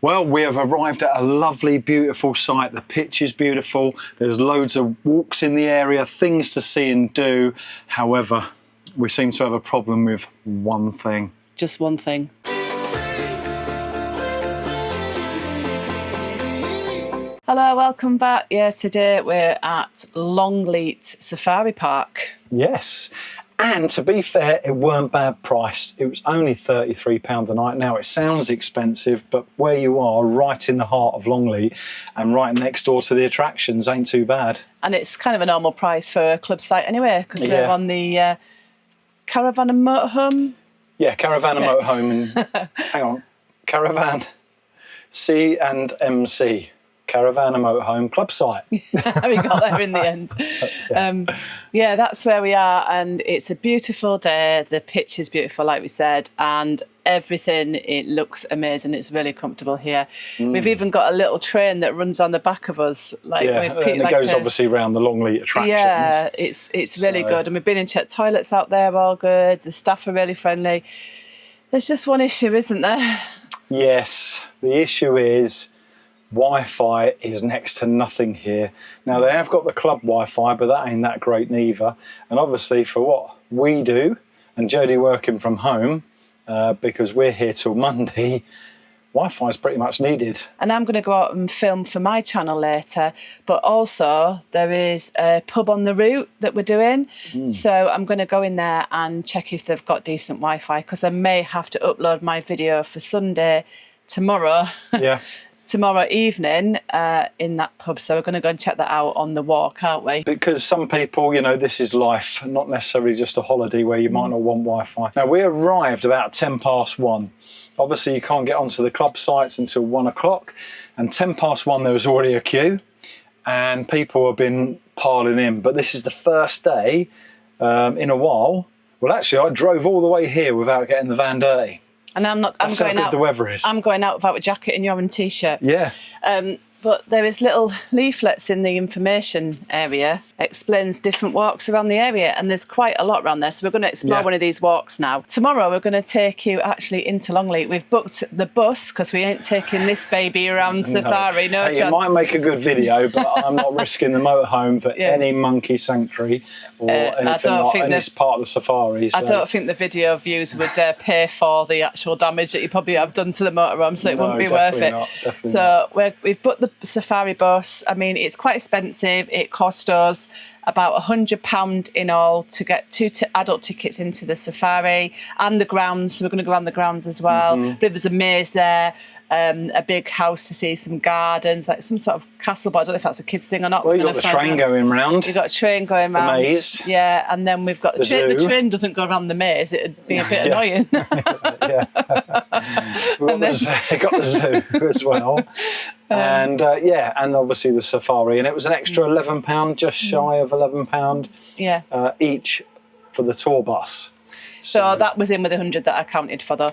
Well, we have arrived at a lovely, beautiful site. The pitch is beautiful. There's loads of walks in the area, things to see and do. However, we seem to have a problem with one thing. Just one thing. Hello, welcome back. Yeah, today we're at Longleat Safari Park. Yes. And to be fair, it weren't bad price. It was only £33 a night. Now, it sounds expensive, but where you are, right in the heart of Longleat and right next door to the attractions, ain't too bad. And it's kind of a normal price for a club site anyway, because we're on the caravan and motorhome. Yeah, caravan and motorhome. And, hang on, caravan, C and MC. Caravan and motorhome club site. We got there in the end. Yeah, that's where we are, and it's a beautiful day. The pitch is beautiful, like we said, and everything, it looks amazing. It's really comfortable here. We've even got a little train that runs on the back of us. And it goes obviously around the Longleat attractions. Yeah, it's really good. And we've been and checked toilets out there, all good. The staff are really friendly. There's just one issue, isn't there? Yes, the issue is Wi-Fi is next to nothing here. Now, they have got the club Wi-Fi, but that ain't that great neither. And obviously for what we do, and Jodie working from home, because we're here till Monday, Wi-Fi is pretty much needed. And I'm going to go out and film for my channel later, but also there is a pub on the route that we're doing. So I'm going to go in there and check if they've got decent Wi-Fi, because I may have to upload my video for Sunday tomorrow. Yeah. Tomorrow evening in that pub, so we're going to go and check that out on the walk, aren't we? Because some people, you know, this is life, not necessarily just a holiday where you might not want Wi-Fi. Now, we arrived about 1:10. Obviously, you can't get onto the club sites until 1 o'clock, and 1:10 there was already a queue, and people have been piling in. But this is the first day in a while. Well, actually, I drove all the way here without getting the van dirty. And I'm going out. The weather is. I'm going out without a jacket and you're in a t-shirt. Yeah. But there is little leaflets in the information area, explains different walks around the area, and there's quite a lot around there. So we're going to explore one of these walks now. Tomorrow we're going to take you actually into Longleat. We've booked the bus because we ain't taking this baby around safari. No chance. It might make a good video, but I'm not risking the motorhome for any monkey sanctuary or anything like any part of the safari. So. I don't think the video views would pay for the actual damage that you probably have done to the motorhome, so it wouldn't be worth it. So we've booked the safari bus. I mean, it's quite expensive. It cost us about £100 in all to get two adult tickets into the safari and the grounds. So we're going to go around the grounds as well. But there's a maze there, a big house to see, some gardens, like some sort of castle, but I don't know if that's a kids thing or not. Well, you've got the train going round. You've got a train going round. The maze. Yeah, and then we've got the train. The train doesn't go around the maze. It'd be a bit annoying. We've got the zoo as well. And and obviously the safari, and it was an extra £11, just shy of £11 each for the tour bus. So that was in with 100 that I counted for though.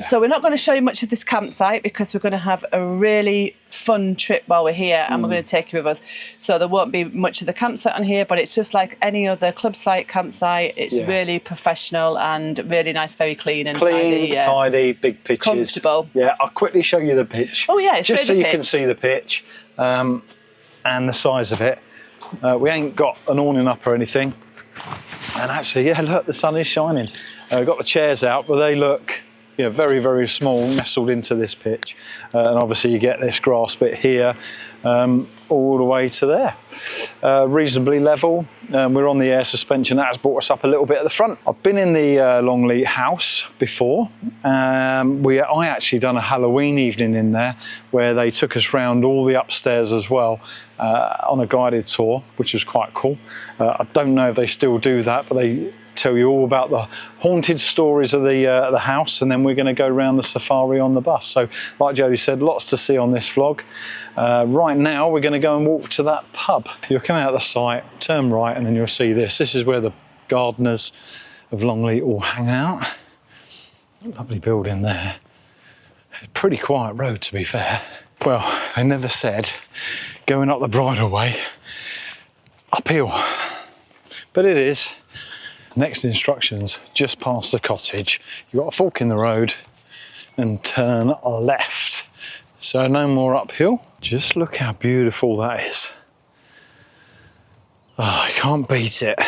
So we're not going to show you much of this campsite because we're going to have a really fun trip while we're here, and we're going to take you with us. So there won't be much of the campsite on here, but it's just like any other club site campsite. It's really professional and really nice, very clean and tidy, big pitches. Comfortable. Yeah, I'll quickly show you the pitch. Oh yeah, just so you can see the pitch and the size of it. We ain't got an awning up or anything. And actually, look, the sun is shining. I've got the chairs out, but they look very, very small, nestled into this pitch. And obviously you get this grass bit here all the way to there. Reasonably level. We're on the air suspension. That has brought us up a little bit at the front. I've been in the Longleat house before. I actually done a Halloween evening in there where they took us round all the upstairs as well on a guided tour, which was quite cool. I don't know if they still do that, but they tell you all about the haunted stories of the house, and then we're going to go around the safari on the bus. So like Jodie said, lots to see on this vlog. Right now we're going to go and walk to that pub. You'll come out of the site, turn right, and then you'll see this. This is where the gardeners of Longleat all hang out. Lovely building there. Pretty quiet road, to be fair. Well, they never said going up the bridleway uphill, but it is. Next instructions, just past the cottage, you've got a fork in the road and turn left. So no more uphill. Just look how beautiful that is. Oh, I can't beat it.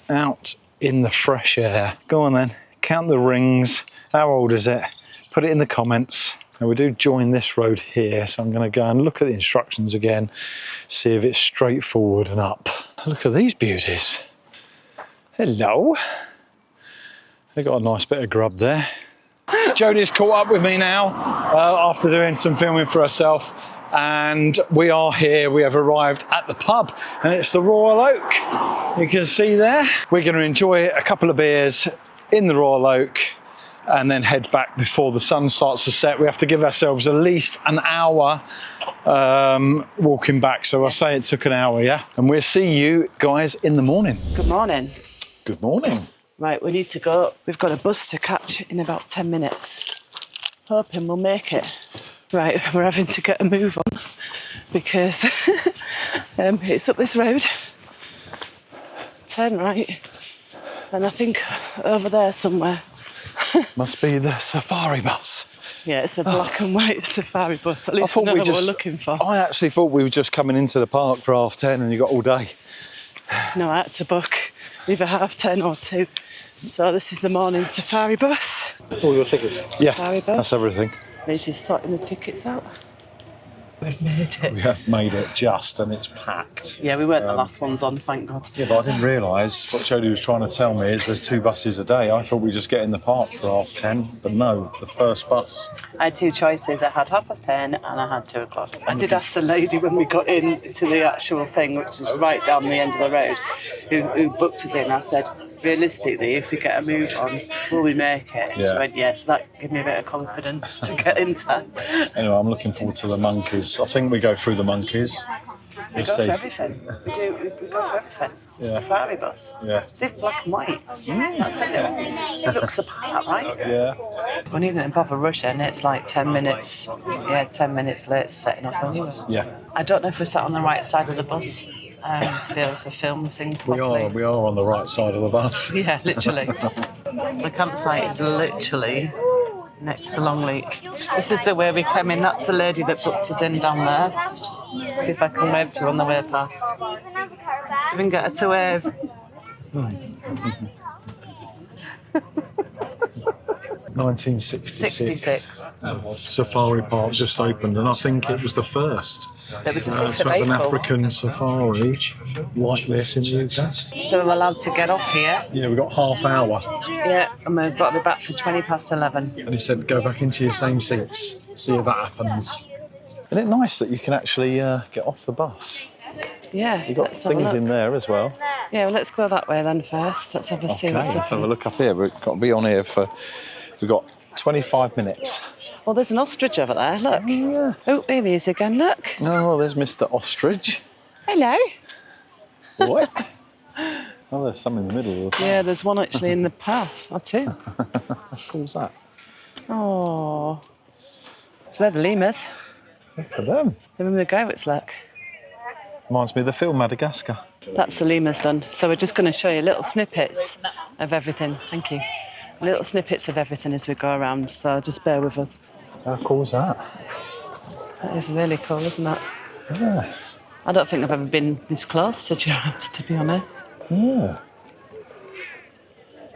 Out in the fresh air. Go on then, count the rings. How old is it? Put it in the comments. Now we do join this road here, so I'm going to go and look at the instructions again, see if it's straightforward and up. Look at these beauties. Hello. They got a nice bit of grub there. Jodie's caught up with me now after doing some filming for herself, and we are here. We have arrived at the pub, and it's the Royal Oak. You can see there. We're going to enjoy a couple of beers in the Royal Oak and then head back before the sun starts to set. We have to give ourselves at least an hour walking back. So I say it took an hour, yeah? And we'll see you guys in the morning. Good morning. Good morning. Right, we need to go. We've got a bus to catch in about 10 minutes. Hoping we'll make it. Right, we're having to get a move on because it's up this road. Turn right. And I think over there somewhere. Must be the safari bus. Yeah, it's a black and white safari bus. At least we know what we're looking for. I actually thought we were just coming into the park for 10:30 and you got all day. No, I had to book either 10:30 or 2. So this is the morning safari bus. All your tickets? Yeah, Safari bus. that's everything. We're just sorting the tickets out. We've made it. We have made it just, and it's packed. Yeah, we weren't the last ones on, thank God. Yeah, but I didn't realise what Jodie was trying to tell me is there's 2 buses a day. I thought we'd just get in the park for 10:30, but no, the first bus. I had 2 choices. I had 10:30 and I had 2 o'clock. I did ask the lady when we got into the actual thing, which is right down the end of the road, who booked us in. I said, realistically, if we get a move on, will we make it? Yeah. She went, yes. That gave me a bit of confidence to get in time. Anyway, I'm looking forward to the monkeys. I think we go through the monkeys. We go for everything. We go for everything. It's a safari bus. Yeah. It's in black and white. That says it all. It looks the part, right? Yeah. We needn't bother rushing. It's like 10 minutes. Yeah, 10 minutes late setting up anyway. Yeah. I don't know if we're sat on the right side of the bus to be able to film things properly. We are on the right side of the bus. Yeah, literally. The campsite is literally next to Longleat. This is the way we came in. That's the lady that booked us in down there. See if I can wave to her on the way past. See if we can get her to wave. 1966. Safari Park just opened, and I think it was the first There was a to 5th of have an April. African safari like this in the UK. So we're allowed to get off here. Yeah, we've got half hour. Yeah, and we've got to be back for 11:20. And he said, go back into your same seats, see if that happens. Isn't it nice that you can actually get off the bus? Yeah, You've got let's have a things look. in there as well. Yeah, well, let's go that way then first. Let's have a see Okay, what's let's have a happening. look up here. We've got to be on here for... We've got 25 minutes. Well, there's an ostrich over there, look. Yeah. Oh, here he is again, look. Oh, there's Mr. Ostrich. Hello. What? Oh, there's some in the middle. Yeah, there's one actually in the path, or 2. How cool's that? Oh. So they're the lemurs. Look at them. They're in the goats, look. Reminds me of the film Madagascar. That's the lemurs done. So we're just going to show you little snippets of everything. Thank you. Little snippets of everything as we go around, so just bear with us. How cool's that? That is really cool, isn't it? Yeah. I don't think I've ever been this close to giraffes, to be honest. Yeah.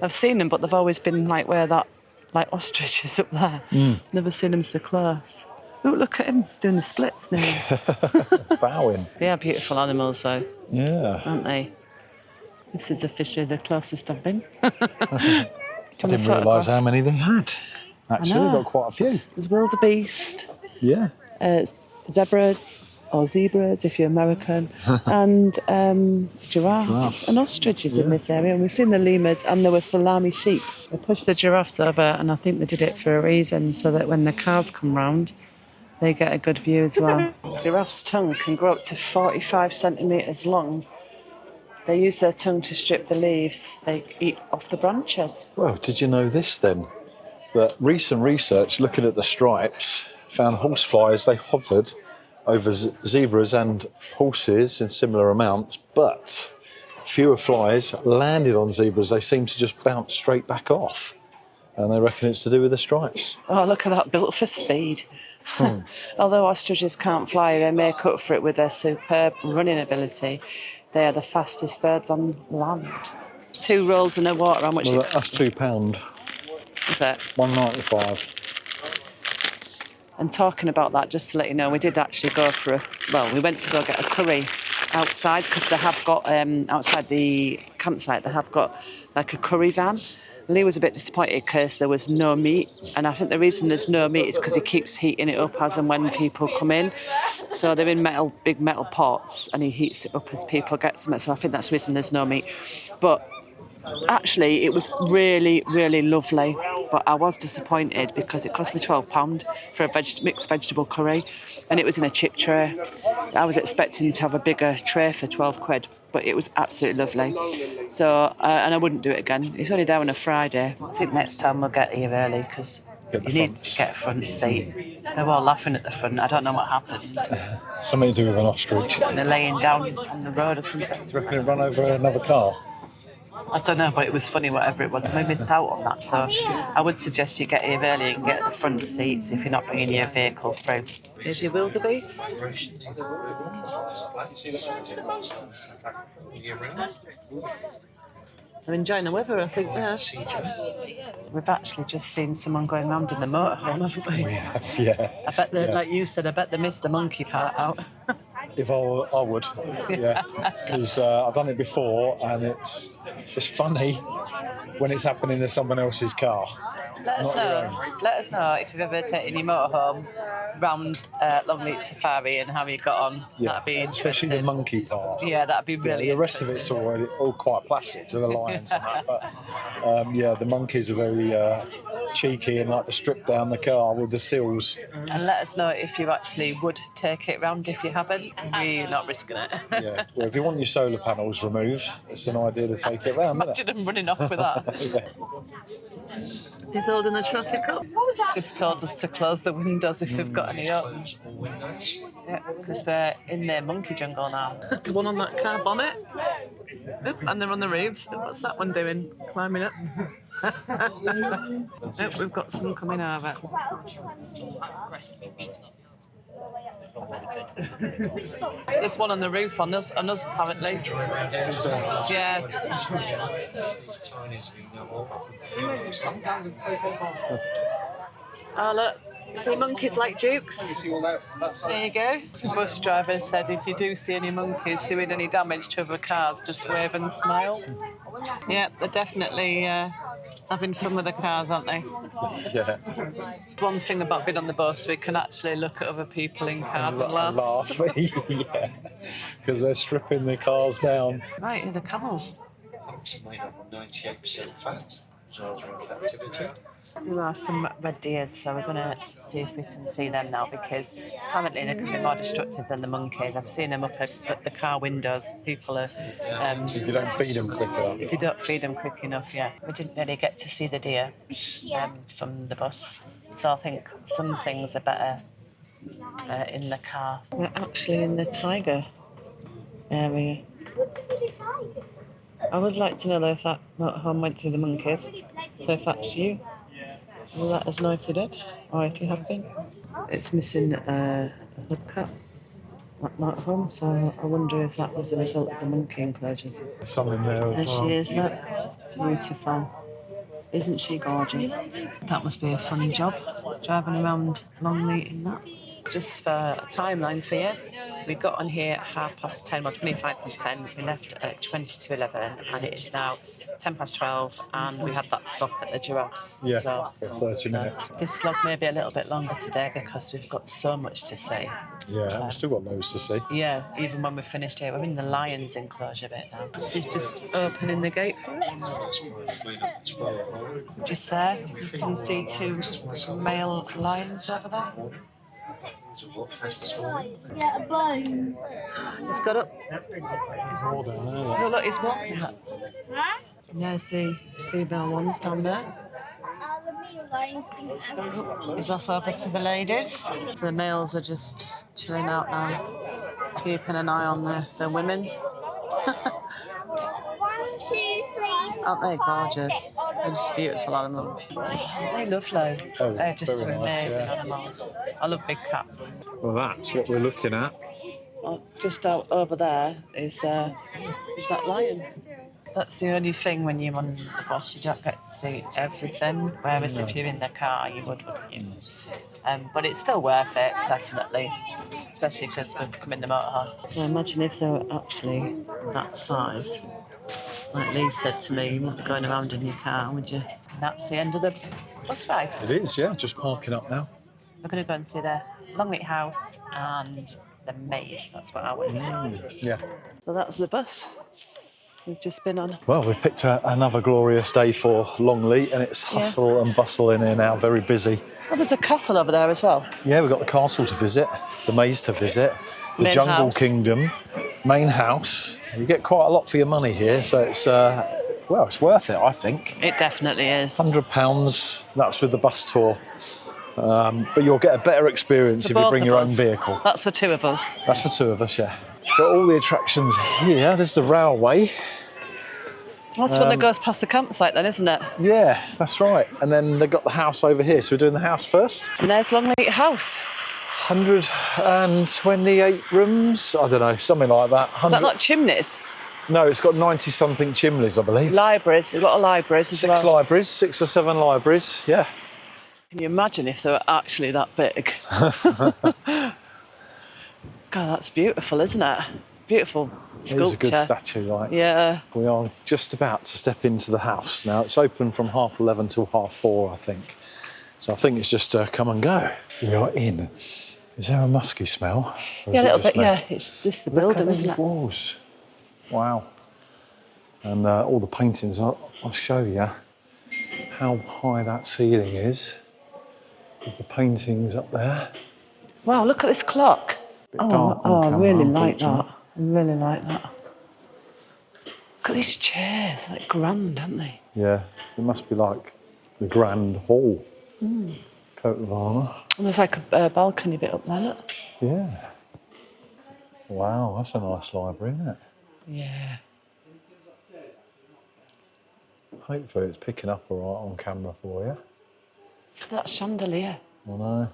I've seen them, but they've always been like where that, like ostrich is up there. Never seen them so close. Oh, look at him doing the splits now. Bowing. They are beautiful animals, though, Yeah. aren't they? This is officially the closest I've been. I didn't realise how many they had. Actually, know. got quite a few. There's wildebeest, Yeah. zebras, or zebras if you're American, and giraffes and ostriches in this area. And we've seen the lemurs, and there were salami sheep. They pushed the giraffes over, and I think they did it for a reason, so that when the cars come round, they get a good view as well. Giraffe's tongue can grow up to 45 centimetres long. They use their tongue to strip the leaves. They eat off the branches. Well, did you know this then? That recent research looking at the stripes found horseflies, they hovered over zebras and horses in similar amounts, but fewer flies landed on zebras. They seem to just bounce straight back off. And they reckon it's to do with the stripes. Oh, look at that, built for speed. Although ostriches can't fly, they make up for it with their superb running ability. They are the fastest birds on land. 2 rolls in the water, how much Well, it that's cost you? £2. Is it? £1.95. And talking about that, just to let you know, we did actually go for we went to go get a curry outside, because they have got, outside the campsite, they have got like a curry van. Lee was a bit disappointed because there was no meat, and I think the reason there's no meat is because he keeps heating it up as and when people come in. So they're in big metal pots, and he heats it up as people get some. So I think that's the reason there's no meat. But actually, it was really, really lovely, but I was disappointed because it cost me £12 for a mixed vegetable curry, and it was in a chip tray. I was expecting to have a bigger tray for £12, but it was absolutely lovely. So, and I wouldn't do it again. It's only there on a Friday. I think next time we'll get here early, because you need to get a front seat. They were all laughing at the front. I don't know what happened. Something to do with an ostrich. They're laying down on the road or something. Do you reckon it run over another car? I don't know, but it was funny, whatever it was. We missed out on that, so I would suggest you get here early and get the front seats if you're not bringing your vehicle through. Here's your wildebeest. They're enjoying the weather, I think, yeah. We've actually just seen someone going round in the motorhome, haven't we? We have, yeah. I bet they, like you said, I bet they missed the monkey part out. If I would, yeah. Because I've done it before, and it's funny when it's happening to someone else's car. Let us know if you've ever taken your motorhome round Longleat Safari and how you got on. Yeah, that'd be interesting. especially the monkey part. Yeah, that'd be really The rest of interesting. it's all quite placid to the lions and that, but yeah, the monkeys are very cheeky and like to strip down the car with the seals. And let us know if you actually would take it round if you haven't. We're not risking it. Yeah, well, if you want your solar panels removed, it's an idea to take it round, isn't Imagine them running off with that. it? Yeah. He's holding the traffic up. Just told us to close the windows if we've got any open. Yeah, because we're in the monkey jungle now. There's one on that car bonnet. Oop, and they're on the roofs. What's that one doing? Climbing up. Nope, we've got some coming over. There's one on the roof on us apparently. Yeah. Oh look, see monkeys like dukes? There you go. The bus driver said if you do see any monkeys doing any damage to other cars, just wave and smile. Yeah, they're definitely having fun with the cars, aren't they? Yeah. One thing about being on the bus, we can actually look at other people in cars and laugh. Yeah, because they're stripping the cars down. Right, here are the camels. Pumps are made up of 98% fat, results in captivity. There are some red deers, so we're going to see if we can see them now, because apparently they can be more destructive than the monkeys. I've seen them up at the car windows. People are... If you don't feed them quick enough. If you don't feed them quick enough, yeah. We didn't really get to see the deer from the bus, so I think some things are better in the car. We're actually in the tiger area. I would like to know though if that motorhome went through the monkeys. So if that's you, let us know if you did, or if you have been. It's missing a hubcap, that motorhome, so I wonder if that was a result of the monkey enclosures. Some in there There as well. she is, look. Beautiful. Isn't she gorgeous? That must be a fun job, driving around Longleat in that. Just for a timeline for you, we got on here at 10:30, well 10:25. We left at 11:20, and it is now 12:10, and we had that stop at the giraffes. Yeah, So, for 30 minutes. this vlog may be a little bit longer today because we've got so much to see. Yeah, we've still got loads to see. Yeah, even when we're finished here, we're in the lions enclosure bit now. She's just opening the gate for us. Just there, you can see 2 male lions over there. Yeah, a bone. He's got up. There's more down there. Oh, look, he's walking. Look. Huh? There's the female ones down there. The male lions didn't have He's off over to the ladies. So the males are just chilling out now, keeping an eye on the women. 1, 2, 3, 4, Aren't they 5, gorgeous? 6. They're just beautiful animals. They're lovely. Oh, They're just very nice, amazing yeah. animals. I love big cats. Well, that's what we're looking at. Just out over there is that lion. That's the only thing when you're on the bus, you don't get to see everything. Whereas if you're in the car, you would, wouldn't you? But it's still worth it, definitely. Especially because we've come in the motorhome. So imagine if they were actually that size. Like Lee said to me, you wouldn't be going around in your car, would you? And that's the end of the bus ride. It is, yeah, just parking up now. We're going to go and see the Longleat House and the maze. That's what I want to see. Yeah. So that's the bus we've just been on. Well, we've picked another glorious day for Longleat, and it's hustle and bustle in here now, very busy. Oh, there's a castle over there as well. Yeah, we've got the castle to visit, the maze to visit, the Main jungle house. kingdom, main house. You get quite a lot for your money here, so it's well, it's worth it, I think. It definitely is. £100, that's with the bus tour. But you'll get a better experience For if you both bring of your own us. vehicle. That's for 2 of us. That's for 2 of us, yeah. Got all the attractions here. There's the railway. That's one that goes past the campsite then, isn't it? Yeah, that's right. And then they've got the house over here. So we're doing the house first. And there's Longleat House. 128 rooms. I don't know, something like that. Is that not chimneys? No, it's got 90-something chimneys, I believe. Libraries. We've got a libraries as well. 6 libraries, 6 or 7 libraries, yeah. Can you imagine if they were actually that big? God, that's beautiful, isn't it? Beautiful sculpture. It is a good statue, like. Yeah. We are just about to step into the house. Now, it's open from 11:30 till 4:30, I think. So I think it's just come and go. We are in. Is there a musky smell? Yeah, a little bit, yeah. It's just the building, isn't it? Walls. Wow. And all the paintings, I'll show you how high that ceiling is. With the paintings up there. Wow, look at this clock. Bit dark on I camera, really like that. unfortunately. I really like that. Look at these chairs, like grand, aren't they? Yeah, it must be like the Grand Hall. Coat of armour. And there's like a balcony bit up there, look. Yeah. Wow, that's a nice library, isn't it? Yeah. Hopefully it's picking up all right on camera for you. Look at that chandelier. I know.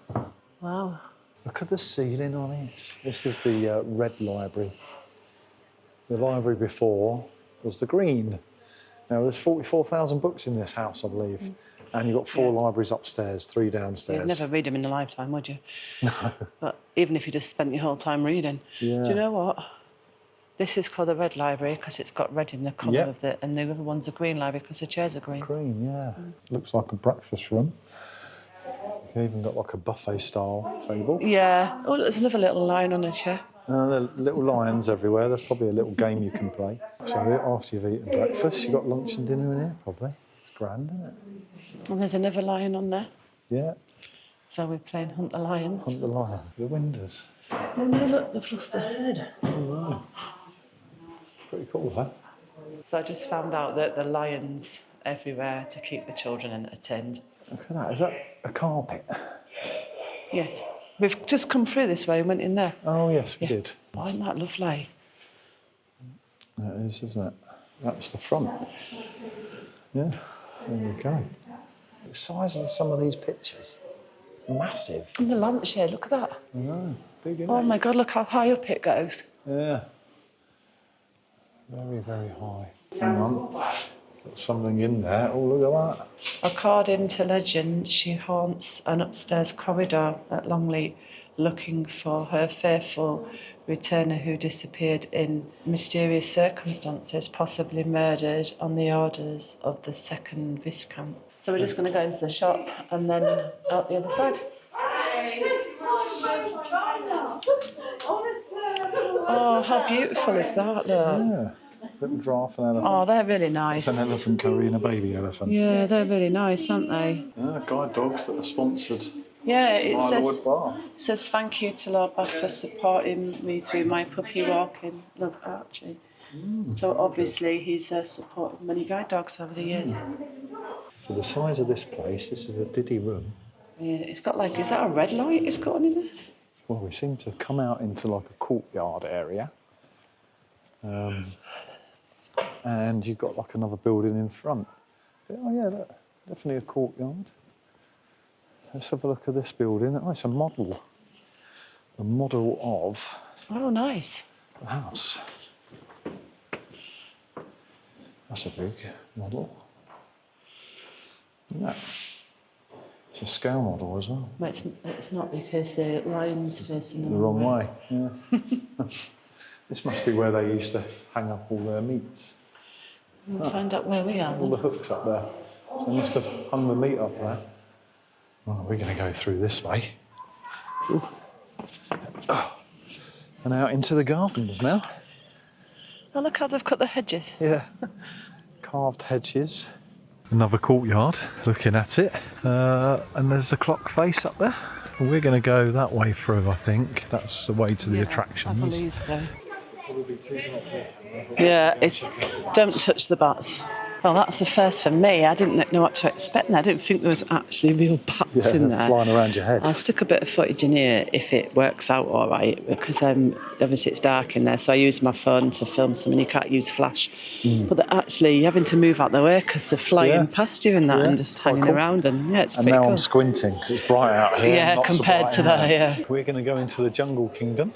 Wow. Look at the ceiling on it. This is the red library. The library before was the green. Now there's 44,000 books in this house, I believe. And you've got 4 libraries upstairs, 3 downstairs. You'd never read them in a lifetime, would you? No. But even if you just spent your whole time reading. Yeah. Do you know what? This is called the red library because it's got red in the colour of it, and the other one's a green library because the chairs are green. Green, yeah. Looks like a breakfast room. You've even got like a buffet style table. Yeah. Oh, there's another little lion on a chair. There are little lions everywhere. There's probably a little game you can play. So after you've eaten breakfast, you've got lunch and dinner in here, probably. It's grand, isn't it? And there's another lion on there. Yeah. So we're playing Hunt the Lions. Hunt the lion. The windows. Oh, no, look, they've lost their head. Oh, no. Pretty cool, huh? So I just found out that the lions everywhere to keep the children entertained. Look at that. Is that a carpet? Yes. We've just come through this way and went in there. Oh, yes, we did. Oh, isn't that lovely? That is, isn't it? That's the front. Yeah, there you go. The size of some of these pictures, massive. And the lampshade, look at that. I know, big, isn't Oh it? my God, look how high up it goes. Yeah. Very, very high. Hang on. Got something in there. Oh, look at that. According to legend, she haunts an upstairs corridor at Longleat looking for her faithful returner who disappeared in mysterious circumstances, possibly murdered on the orders of the second Viscount. So we're just going to go into the shop and then out the other side. Oh, how beautiful is that, look? Yeah. Little giraffe and elephant. Oh, they're really nice. It's an elephant carrying a baby elephant. Yeah, they're really nice, aren't they? Yeah, guide dogs that are sponsored Yeah, it by the says... Wood Bath. It says, thank you to Lord Bath for supporting me through my puppy walking. Love, Archie. So obviously he's supported many guide dogs over the years. For the size of this place, this is a diddy room. Yeah, it's got like, is that a red light it's got on in there? Well, we seem to come out into like a courtyard area. And you've got like another building in front. Oh yeah, look, definitely a courtyard. Let's have a look at this building. Oh, it's a model. A model of Oh, nice. the house. That's a big model. Yeah. It's a scale model as well. Well, it's not because the lion's facing The wrong way. Yeah. This must be where they used to hang up all their meats. We'll find out where we are. All the hooks up there. So they must have hung the meat up there. Well, we're going to go through this way. Ooh. Oh. And out into the gardens now. Oh, look how they've cut the hedges. Yeah. Carved hedges. Another courtyard, looking at it. And there's the clock face up there. We're going to go that way through, I think. That's the way to the attractions. I believe so. Yeah, it's don't touch the bats. Well, that's the first for me. I didn't know what to expect. And I didn't think there was actually real bats in there. Flying around your head. I'll stick a bit of footage in here if it works out all right, because obviously it's dark in there, so I use my phone to film some, and you can't use flash. But actually, you're having to move out the way because they're flying past you and that, and just hanging around, and yeah, it's pretty cool. And now I'm squinting because it's bright out here. Yeah, not compared so to bright that, yeah. We're going to go into the Jungle Kingdom.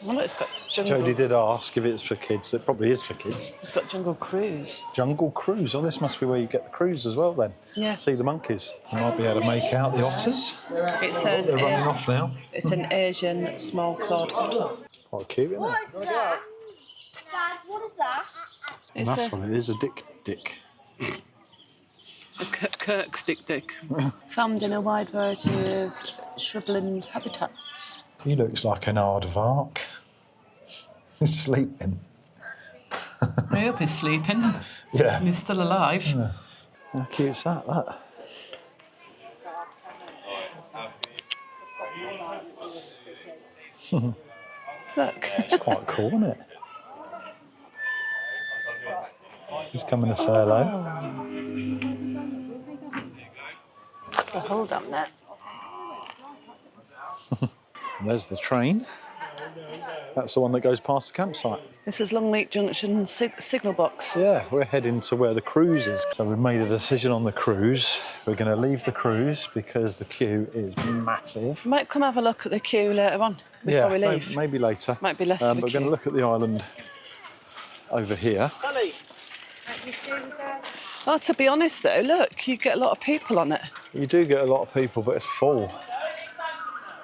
Well, it's got jungle. Jodie did ask if it's for kids. It probably is for kids. It's got Jungle Cruise. Jungle Cruise. Oh, this must be where you get the cruise as well then. Yeah. See the monkeys. You might be able to make out the otters. They're running off now. It's an Asian small-clawed otter. Quite cute, isn't it? What is that? Dad, what is that? And that's what it is, a dick. A Kirk's dick. Found in a wide variety of shrubland habitats. He looks like an aardvark. He's sleeping. I hope he's sleeping. Yeah. And he's still alive. Yeah. How cute's that? Look. It's quite cool, isn't it? He's coming to say hello. So hold on there. And there's the train. That's the one that goes past the campsite. This is Longleat Junction signal box. Yeah, we're heading to where the cruise is. So we've made a decision on the cruise. We're going to leave the cruise because the queue is massive. We might come have a look at the queue later on before we leave. Maybe later. Might be less of a But we're going to queue. look at the island over here. Oh, to be honest though, look, you get a lot of people on it. You do get a lot of people, but it's full.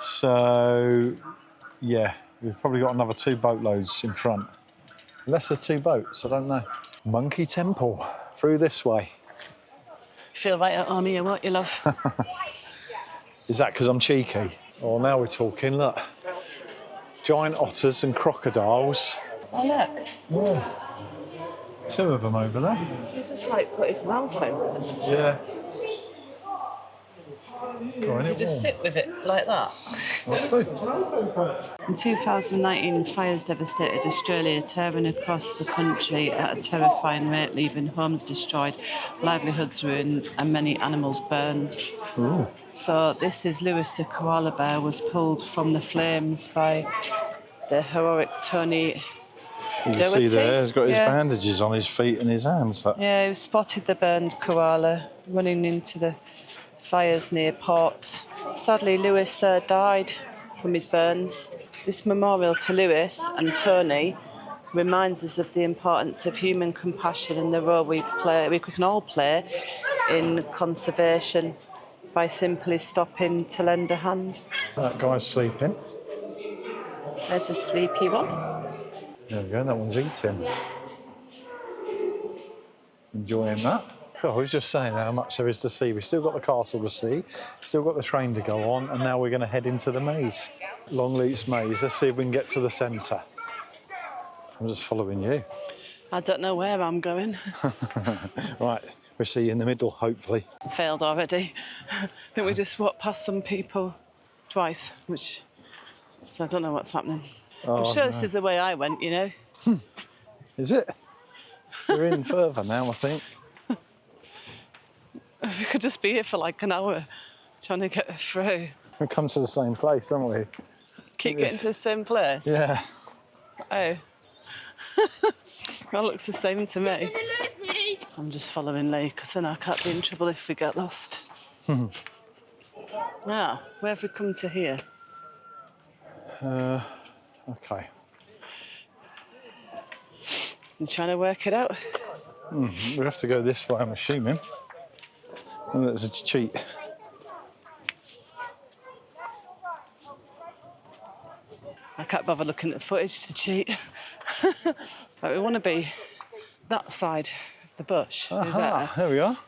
So, yeah, we've probably got another 2 boatloads in front. Unless there's 2 boats, I don't know. Monkey Temple, through this way. You feel right at home here, won't you, love? Is that because I'm cheeky? Oh, now we're talking, look. Giant otters and crocodiles. Oh, look. Yeah. 2 of them over there. He's just like put his mouth open. Yeah. Go on, You just sit with it like that. Let's do. In 2019, fires devastated Australia, tearing across the country at a terrifying rate, leaving homes destroyed, livelihoods ruined, and many animals burned. Ooh. So this is Lewis, the koala bear, was pulled from the flames by the heroic Tony. You can see there, he's got his bandages on his feet and his hands. Yeah, he spotted the burned koala running into the fires near port. Sadly, Lewis died from his burns. This memorial to Lewis and Tony reminds us of the importance of human compassion and the role we can all play in conservation by simply stopping to lend a hand. That guy's sleeping. There's a sleepy one. There we go, that one's eating. Enjoying that. Oh, I was just saying how much there is to see. We've still got the castle to see, still got the train to go on, and now we're going to head into the maze. Longleat's maze. Let's see if we can get to the centre. I'm just following you. I don't know where I'm going. Right, we'll see you in the middle, hopefully. Failed already. I think we just walked past some people twice, so I don't know what's happening. I'm sure this is the way I went, you know. Is it? We're in further now, I think. We could just be here for like an hour trying to get through. We've come to the same place, haven't we? Keep getting to the same place? Yeah. Oh. That looks the same to me. I'm just following Lee because then I can't be in trouble if we get lost. Now, where have we come to here? Okay. You trying to work it out? We have to go this way, I'm assuming. And there's a cheat. I can't bother looking at the footage to cheat. But we want to be that side of the bush. Aha, there we are.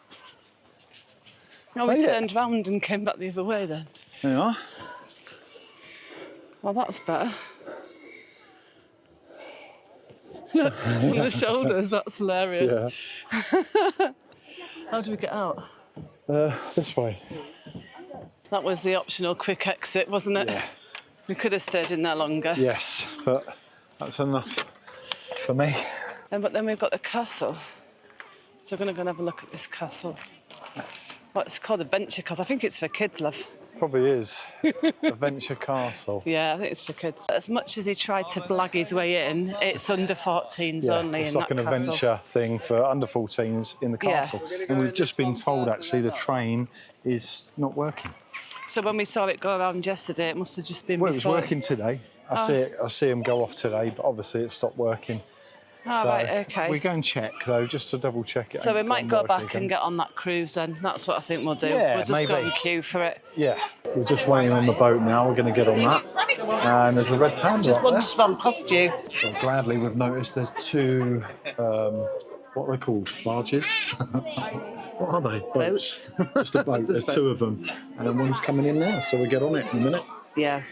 Oh, we Made it. turned round and came back the other way then. There we are. Well, that's better. Look, on the shoulders, that's hilarious. Yeah. How do we get out? This way. That was the optional quick exit, wasn't it? Yeah. We could have stayed in there longer. Yes, but that's enough for me. But then we've got the castle. So we're going to go and have a look at this castle. Well, it's called Adventure Castle. I think it's for kids, love. Probably is. Adventure Castle. Yeah, I think it's for kids. As much as he tried to blag his way in, it's under 14s only it's in like that an castle. adventure thing for under 14s in the castle. And we've just been told actually the train is not working. So when we saw it go around yesterday, it must have just been Well, it was before. working today. I see them go off today, but obviously it stopped working. Oh, so right, okay. we go and check though, just to double check it. So we ain't might gone go working back again. and get on that cruise then. That's what I think we'll do. Yeah, we'll just go maybe. and queue for it. Yeah, we're just waiting on the boat now. We're going to get on that. And there's a red panda Just up one there. just ran past you. Well, gladly, we've noticed there's two, what are they called? Barges? What are they? Boats. Just a boat. There's two of them. And one's coming in now, so we'll get on it in a minute. Yeah.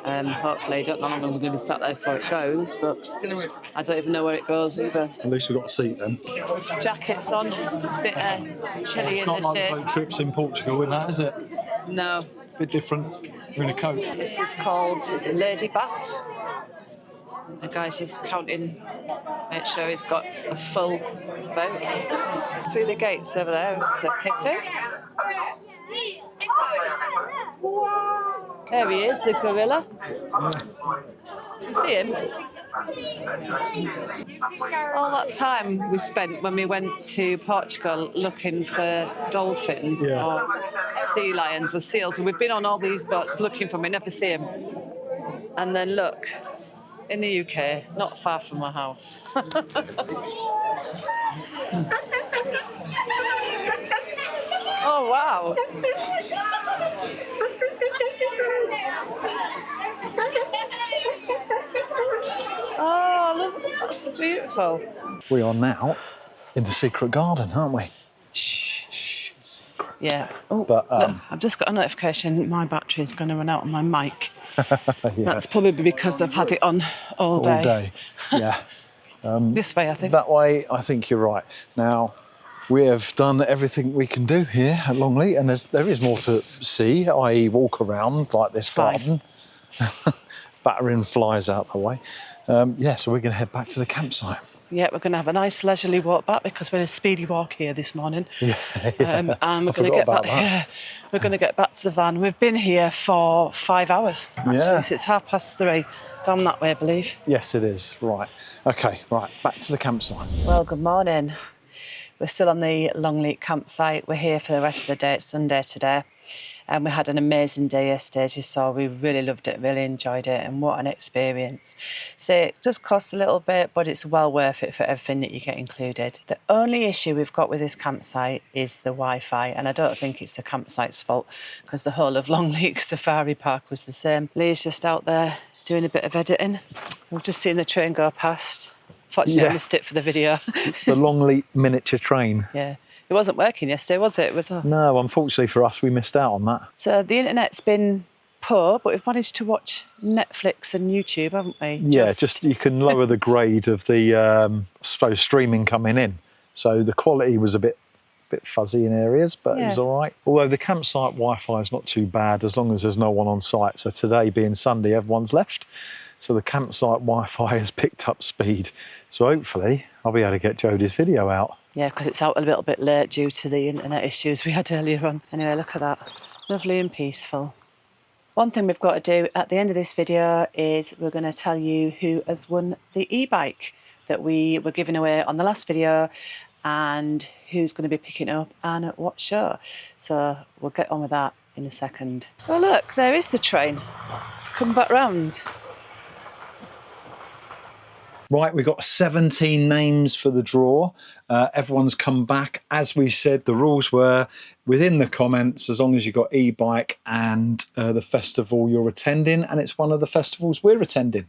Hopefully, I don't know how long we're going to be sat there before it goes, but I don't even know where it goes either. At least we've got a seat then. Jackets on. It's a bit chilly It's in not the like shade. boat trips in Portugal with that, is it? No. A bit different. We're in a coat. This is called Lady Bath. The guy's just counting, make sure he's got a full boat. Through the gates over there is a hippie. There he is, the gorilla. You see him? All that time we spent when we went to Portugal looking for dolphins or sea lions or seals. We've been on all these boats looking for them, we never see them. And then look, in the UK, not far from my house. Oh, wow. Oh, look, that's beautiful. We are now in the secret garden, aren't we? Shh, secret. Yeah. Oh, But, look, I've just got a notification. My battery is going to run out on my mic. Yeah. That's probably because I've had it on all day. All day. Yeah. This way, I think. That way, I think you're right. Now, we have done everything we can do here at Longleat, and there is more to see, i.e. walk around like this Flies. garden. Battering flies out the way. So we're going to head back to the campsite. Yeah, we're going to have a nice leisurely walk back because we're in a speedy walk here this morning. Yeah. And we're I going to forgot get about back. that. Yeah, we're going to get back to the van. We've been here for 5 hours. Actually, Yeah. so it's 3:30. Down that way, I believe. Yes, it is. Right. Okay, right. Back to the campsite. Well, good morning. We're still on the Longleat Campsite. We're here for the rest of the day. It's Sunday today. And we had an amazing day yesterday, as you saw. We really loved it, really enjoyed it, and what an experience. So it does cost a little bit, but it's well worth it for everything that you get included. The only issue we've got with this campsite is the Wi-Fi, and I don't think it's the campsite's fault, because the whole of Longleat Safari Park was the same. Lee's just out there doing a bit of editing. We've just seen the train go past. Fortunately, I missed it for the video. The Longleat miniature train. Yeah. It wasn't working yesterday, was it? It was off. No, unfortunately for us, we missed out on that. So the internet's been poor, but we've managed to watch Netflix and YouTube, haven't we? Yeah, just you can lower the grade of the, I suppose, streaming coming in. So the quality was a bit fuzzy in areas, but it was all right. Although the campsite Wi-Fi is not too bad as long as there's no one on site. So today being Sunday, everyone's left. So the campsite Wi-Fi has picked up speed. So hopefully I'll be able to get Jodie's video out. Yeah, because it's out a little bit late due to the internet issues we had earlier on. Anyway, look at that. Lovely and peaceful. One thing we've got to do at the end of this video is we're going to tell you who has won the e-bike that we were giving away on the last video. and who's going to be picking it up and at what show. So we'll get on with that in a second. Oh look, there is the train. It's come back round. Right, we got 17 names for the draw. Everyone's come back. As we said, the rules were within the comments, as long as you got e-bike and the festival you're attending, and it's one of the festivals we're attending.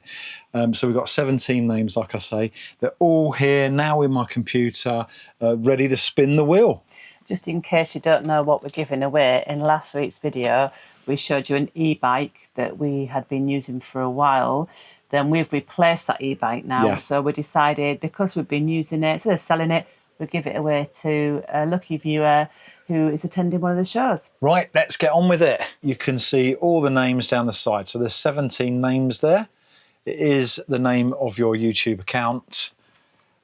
So we've got 17 names, like I say. They're all here now in my computer, ready to spin the wheel. Just in case you don't know what we're giving away, in last week's video, we showed you an e-bike that we had been using for a while. Then we've replaced that e-bike now. Yeah. So we decided, because we've been using it, instead of selling it, we'll give it away to a lucky viewer who is attending one of the shows. Right, let's get on with it. You can see all the names down the side. So there's 17 names there. It is the name of your YouTube account.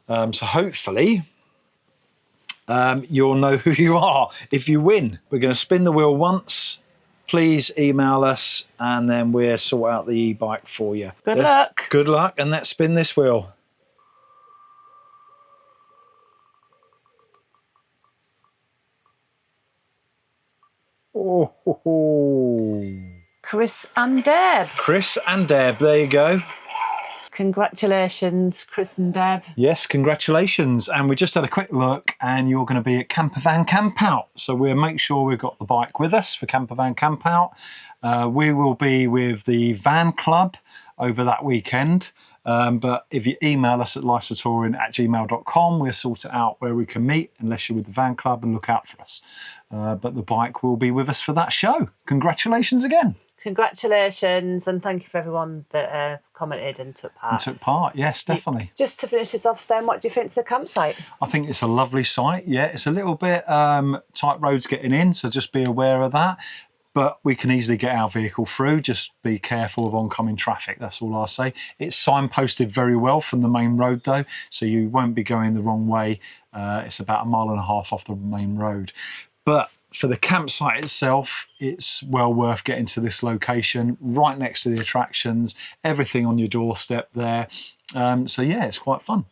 So hopefully you'll know who you are if you win. We're going to spin the wheel once. Please email us and then we'll sort out the e-bike for you. Good luck. Good luck, and let's spin this wheel. Oh, Chris and Deb. Chris and Deb, there you go. Congratulations, Chris and Deb. Yes, congratulations. And we just had a quick look and you're going to be at Campervan Campout. So we'll make sure we've got the bike with us for Campervan Campout. We will be with the van club over that weekend. But if you email us at lifestourtouring@gmail.com, we'll sort it out where we can meet, unless you're with the van club, and look out for us. But the bike will be with us for that show. Congratulations again. Congratulations, and thank you for everyone that commented and took part. And took part, yes, definitely. Just to finish this off then, what do you think of the campsite? I think it's a lovely site, yeah. It's a little bit tight roads getting in, so just be aware of that. But we can easily get our vehicle through. Just be careful of oncoming traffic, that's all I'll say. It's signposted very well from the main road though, so you won't be going the wrong way. It's about 1.5 miles off the main road. But for the campsite itself, it's well worth getting to this location, right next to the attractions, everything on your doorstep there. So yeah, it's quite fun.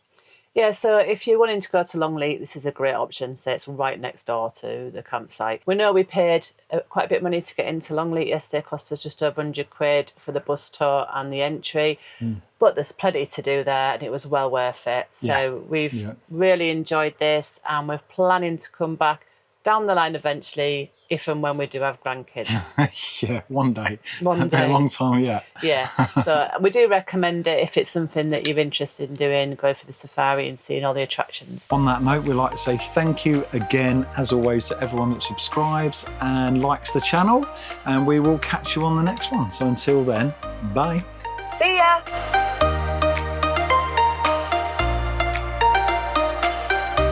Yeah, so if you're wanting to go to Longleat, this is a great option. So it's right next door to the campsite. We know we paid quite a bit of money to get into Longleat yesterday. It cost us just over £100 for the bus tour and the entry. But there's plenty to do there and it was well worth it. So we've really enjoyed this and we're planning to come back down the line eventually, if and when we do have grandkids. Yeah, one day. One day. A long time yet. Yeah, so we do recommend it if it's something that you're interested in doing, go for the safari and seeing all the attractions. On that note, we'd like to say thank you again, as always, to everyone that subscribes and likes the channel, and we will catch you on the next one. So until then, bye. See ya!